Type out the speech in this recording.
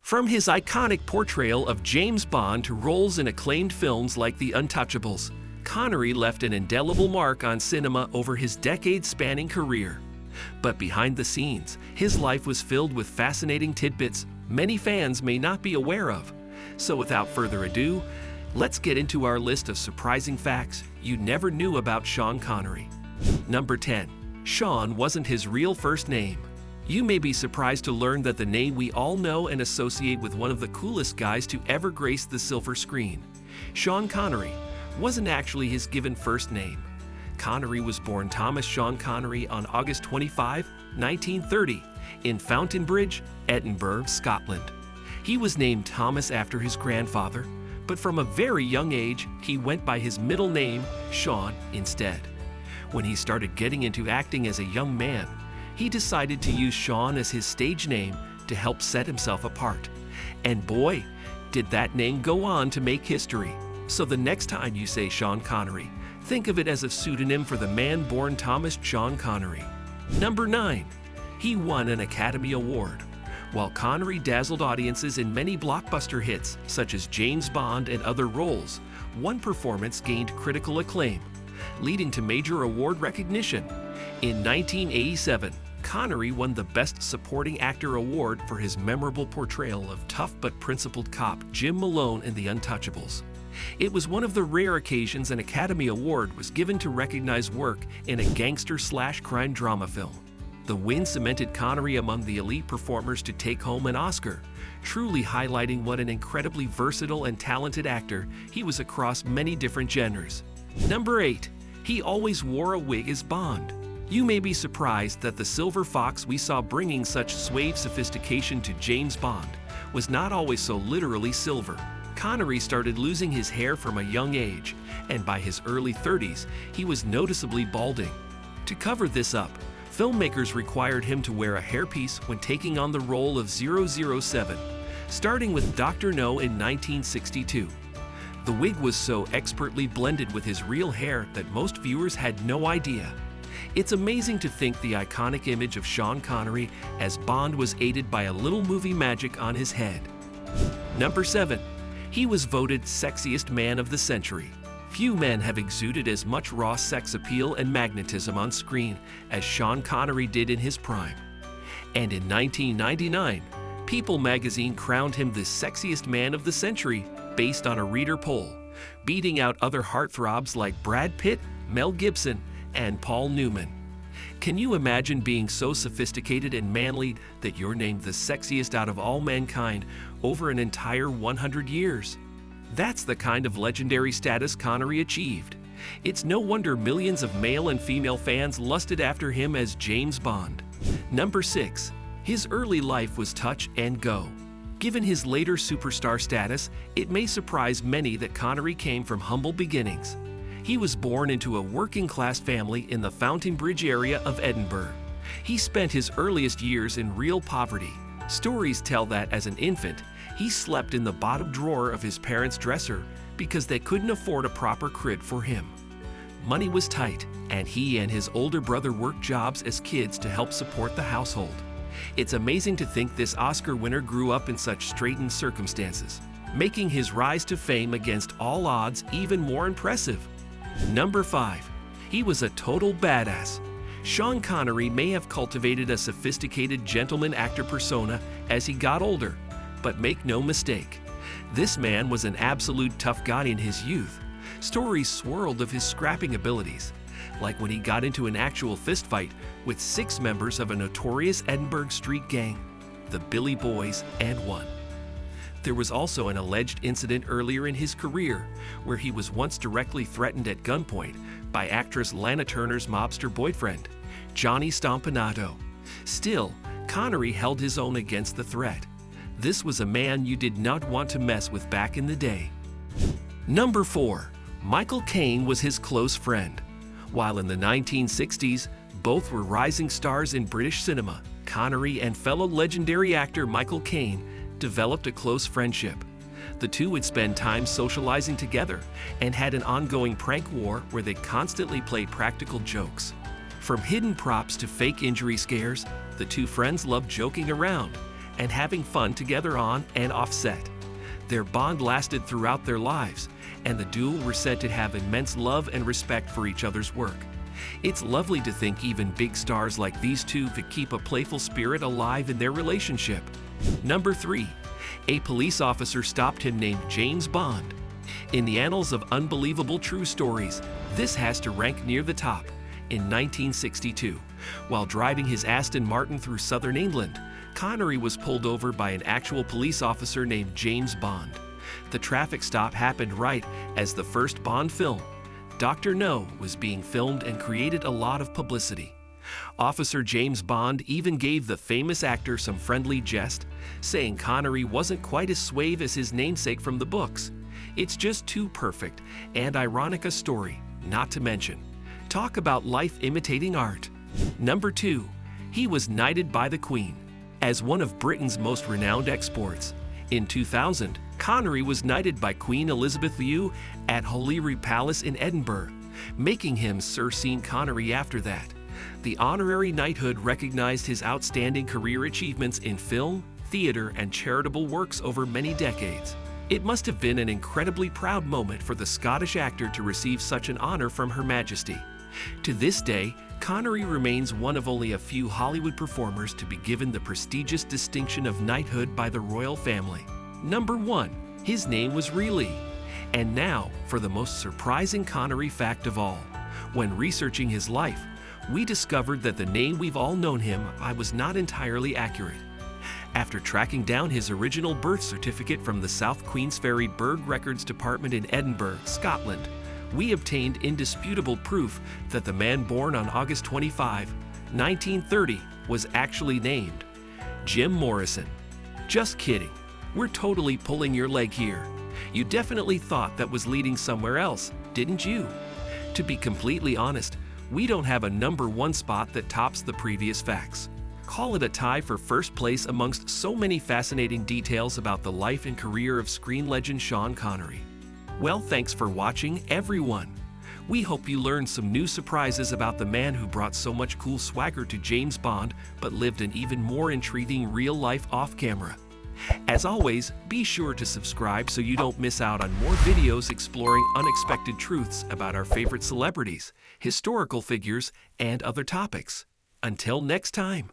From his iconic portrayal of James Bond to roles in acclaimed films like The Untouchables, Connery left an indelible mark on cinema over his decade-spanning career. But behind the scenes, his life was filled with fascinating tidbits many fans may not be aware of. So without further ado, let's get into our list of surprising facts you never knew about Sean Connery. Number 10. Sean wasn't his real first name. You may be surprised to learn that the name we all know and associate with one of the coolest guys to ever grace the silver screen, Sean Connery, wasn't actually his given first name. Connery was born Thomas Sean Connery on August 25, 1930, in Fountainbridge, Edinburgh, Scotland. He was named Thomas after his grandfather, but from a very young age, he went by his middle name, Sean, instead. When he started getting into acting as a young man, he decided to use Sean as his stage name to help set himself apart. And boy, did that name go on to make history. So the next time you say Sean Connery, think of it as a pseudonym for the man born Thomas Sean Connery. Number 9. He won an Academy Award. While Connery dazzled audiences in many blockbuster hits, such as James Bond and other roles, one performance gained critical acclaim, leading to major award recognition. In 1987, Connery won the Best Supporting Actor award for his memorable portrayal of tough but principled cop Jim Malone in The Untouchables. It was one of the rare occasions an Academy Award was given to recognize work in a gangster/crime drama film. The win cemented Connery among the elite performers to take home an Oscar, truly highlighting what an incredibly versatile and talented actor he was across many different genres. Number 8. He always wore a wig as Bond. You may be surprised that the silver fox we saw bringing such suave sophistication to James Bond was not always so literally silver. Connery started losing his hair from a young age, and by his early 30s, he was noticeably balding. To cover this up, filmmakers required him to wear a hairpiece when taking on the role of 007, starting with Dr. No in 1962. The wig was so expertly blended with his real hair that most viewers had no idea. It's amazing to think the iconic image of Sean Connery as Bond was aided by a little movie magic on his head. Number 7. He was voted Sexiest Man of the Century. Few men have exuded as much raw sex appeal and magnetism on screen as Sean Connery did in his prime. And in 1999, People magazine crowned him the Sexiest Man of the Century based on a reader poll, beating out other heartthrobs like Brad Pitt, Mel Gibson, and Paul Newman. Can you imagine being so sophisticated and manly that you're named the sexiest out of all mankind over an entire 100 years? That's the kind of legendary status Connery achieved. It's no wonder millions of male and female fans lusted after him as James Bond. Number 6. His early life was touch and go. Given his later superstar status, it may surprise many that Connery came from humble beginnings. He was born into a working-class family in the Fountainbridge area of Edinburgh. He spent his earliest years in real poverty. Stories tell that as an infant, he slept in the bottom drawer of his parents' dresser because they couldn't afford a proper crib for him. Money was tight, and he and his older brother worked jobs as kids to help support the household. It's amazing to think this Oscar winner grew up in such straitened circumstances, making his rise to fame against all odds even more impressive. Number 5. He was a total badass. Sean Connery may have cultivated a sophisticated gentleman actor persona as he got older, but make no mistake, this man was an absolute tough guy in his youth. Stories swirled of his scrapping abilities, like when he got into an actual fistfight with 6 members of a notorious Edinburgh street gang, the Billy Boys, and won. There was also an alleged incident earlier in his career where he was once directly threatened at gunpoint by actress Lana Turner's mobster boyfriend, Johnny Stompanato. Still, Connery held his own against the threat. This was a man you did not want to mess with back in the day. Number 4. Michael Caine was his close friend. While in the 1960s, both were rising stars in British cinema, Connery and fellow legendary actor Michael Caine developed a close friendship. The two would spend time socializing together and had an ongoing prank war where they constantly played practical jokes. From hidden props to fake injury scares, the two friends loved joking around, and having fun together on and off set. Their bond lasted throughout their lives, and the duo were said to have immense love and respect for each other's work. It's lovely to think even big stars like these two could keep a playful spirit alive in their relationship. Number 3. A police officer stopped him named James Bond. In the annals of unbelievable true stories, this has to rank near the top. In 1962, while driving his Aston Martin through southern England, Connery was pulled over by an actual police officer named James Bond. The traffic stop happened right as the first Bond film, Dr. No, was being filmed and created a lot of publicity. Officer James Bond even gave the famous actor some friendly jest, saying Connery wasn't quite as suave as his namesake from the books. It's just too perfect and ironic a story, not to mention. Talk about life imitating art. Number 2. He was knighted by the Queen. As one of Britain's most renowned exports, in 2000, Connery was knighted by Queen Elizabeth II at Holyrood Palace in Edinburgh, making him Sir Sean Connery after that. The honorary knighthood recognized his outstanding career achievements in film, theater, and charitable works over many decades. It must have been an incredibly proud moment for the Scottish actor to receive such an honor from Her Majesty. To this day, Connery remains one of only a few Hollywood performers to be given the prestigious distinction of knighthood by the royal family. Number 1. His name was really. And now, for the most surprising Connery fact of all. When researching his life, we discovered that the name we've all known him by was not entirely accurate. After tracking down his original birth certificate from the South Queensferry Bird Records Department in Edinburgh, Scotland, we obtained indisputable proof that the man born on August 25, 1930, was actually named Jim Morrison. Just kidding. We're totally pulling your leg here. You definitely thought that was leading somewhere else, didn't you? To be completely honest, we don't have a number 1 spot that tops the previous facts. Call it a tie for first place amongst so many fascinating details about the life and career of screen legend Sean Connery. Well, thanks for watching, everyone. We hope you learned some new surprises about the man who brought so much cool swagger to James Bond, but lived an even more intriguing real life off camera. As always, be sure to subscribe so you don't miss out on more videos exploring unexpected truths about our favorite celebrities, historical figures, and other topics. Until next time.